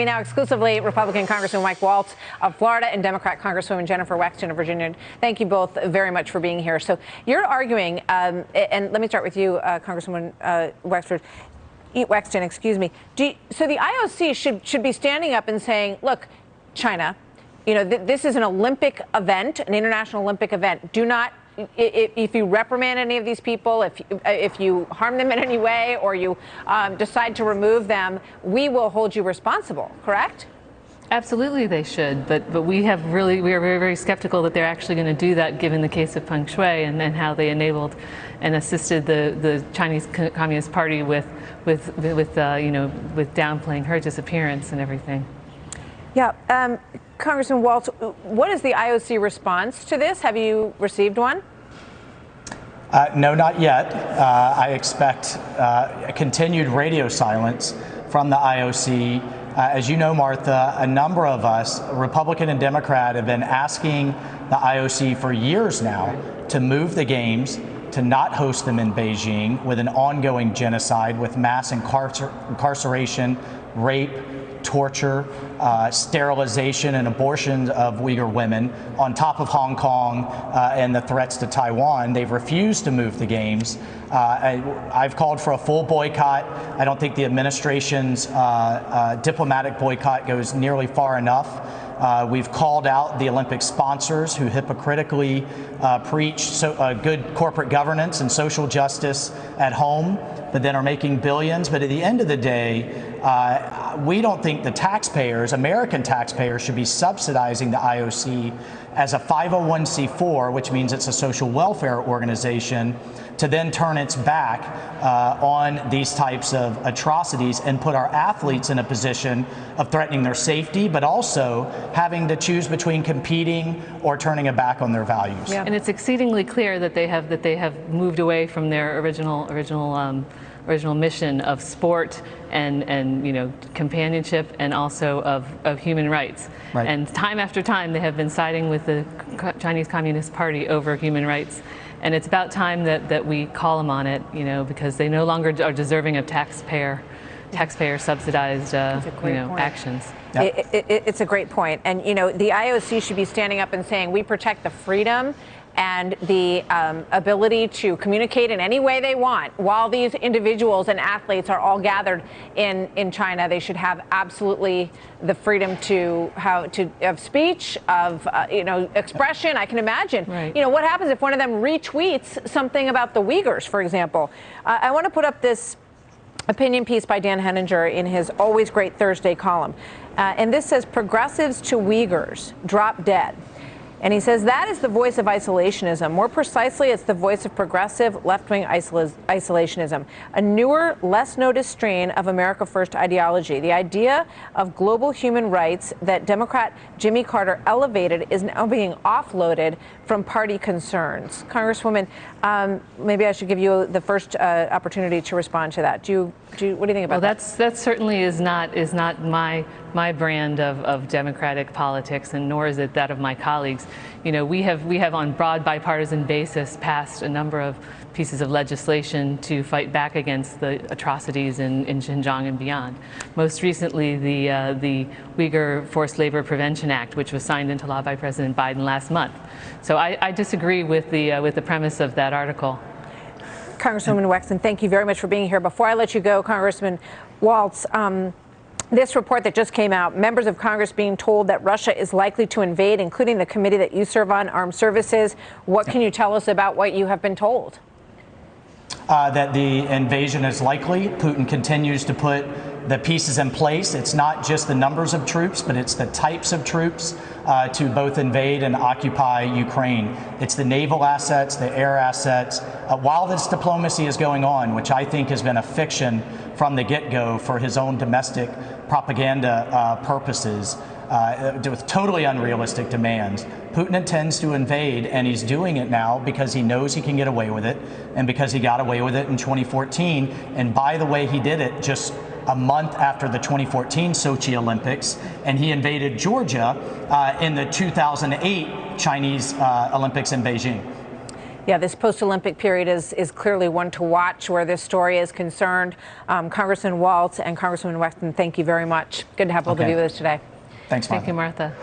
Now exclusively Republican Congressman Mike Waltz of Florida and Democrat Congresswoman Jennifer Wexton of Virginia. Thank you both very much for being here. So you're arguing, and let me start with you, Congresswoman Wexton, excuse me. So the IOC should be standing up and saying, look, China, this is an Olympic event, an international Olympic event. Do not, if you reprimand any of these people, if you harm them in any way, or you decide to remove them, we will hold you responsible, correct? Absolutely, they should. But we are very, very skeptical that they're actually going to do that, given the case of Peng Shuai and how they enabled and assisted the Chinese Communist Party with downplaying her disappearance and everything. Yeah. Congressman Waltz, what is the IOC response to this? Have you received one? No, not yet. I expect a continued radio silence from the IOC. As you know, Martha, a number of us, Republican and Democrat, have been asking the IOC for years now to move the games, to not host them in Beijing, with an ongoing genocide, with mass incarceration, rape, torture, sterilization and abortion of Uyghur women, on top of Hong Kong and the threats to Taiwan. They've refused to move the games. I've called for a full boycott. I don't think the administration's diplomatic boycott goes nearly far enough. We've called out the Olympic sponsors who hypocritically preach good corporate governance and social justice at home, but then are making billions. But at the end of the day, we don't think the taxpayers, American taxpayers, should be subsidizing the IOC as a 501c4, which means it's a social welfare organization, to then turn its back on these types of atrocities and put our athletes in a position of threatening their safety, but also having to choose between competing or turning a back on their values. Yeah. And it's exceedingly clear that they have moved away from their original mission of sport and companionship, and also of human rights. Right. And time after time, they have been siding with the Chinese Communist Party over human rights. And it's about time that we call them on it, because they no longer are deserving of taxpayer subsidized actions. Yep. It's a great point. And, the IOC should be standing up and saying, we protect the freedom and the ability to communicate in any way they want. While these individuals and athletes are all gathered in China, they should have absolutely the freedom of speech, of expression. I can imagine. Right. What happens if one of them retweets something about the Uyghurs, for example? I want to put up this opinion piece by Dan Henninger in his always great Thursday column, and this says, "Progressives to Uyghurs drop dead." And he says that is the voice of isolationism. More precisely, it's the voice of progressive left-wing isolationism, a newer, less noticed strain of America First ideology. The idea of global human rights that Democrat Jimmy Carter elevated is now being offloaded from party concerns. Congresswoman, maybe I should give you the first opportunity to respond to that. What do you think about that? Well, that certainly is not my brand of democratic politics, and nor is it that of my colleagues. We have on broad bipartisan basis passed a number of pieces of legislation to fight back against the atrocities in Xinjiang and beyond. Most recently, the Uyghur Forced Labor Prevention Act, which was signed into law by President Biden last month. So I disagree with the premise of that article. Congresswoman Wexton, thank you very much for being here. Before I let you go, Congressman Waltz, this report that just came out, members of Congress being told that Russia is likely to invade, including the committee that you serve on, Armed Services. What can you tell us about what you have been told? That the invasion is likely. Putin continues to put the pieces in place. It's not just the numbers of troops, but it's the types of troops to both invade and occupy Ukraine. It's the naval assets, the air assets. While this diplomacy is going on, which I think has been a fiction from the get-go for his own domestic propaganda purposes, with totally unrealistic demands, Putin intends to invade, and he's doing it now because he knows he can get away with it, and because he got away with it in 2014. And by the way, he did it just a month after the 2014 Sochi Olympics, and he invaded Georgia in the 2008 Chinese Olympics in Beijing. Yeah, this post-Olympic period is clearly one to watch where this story is concerned. Congressman Waltz and Congresswoman Wexton, thank you very much. Good to have both of you with us today. Thanks, Martha. Thank you, Martha.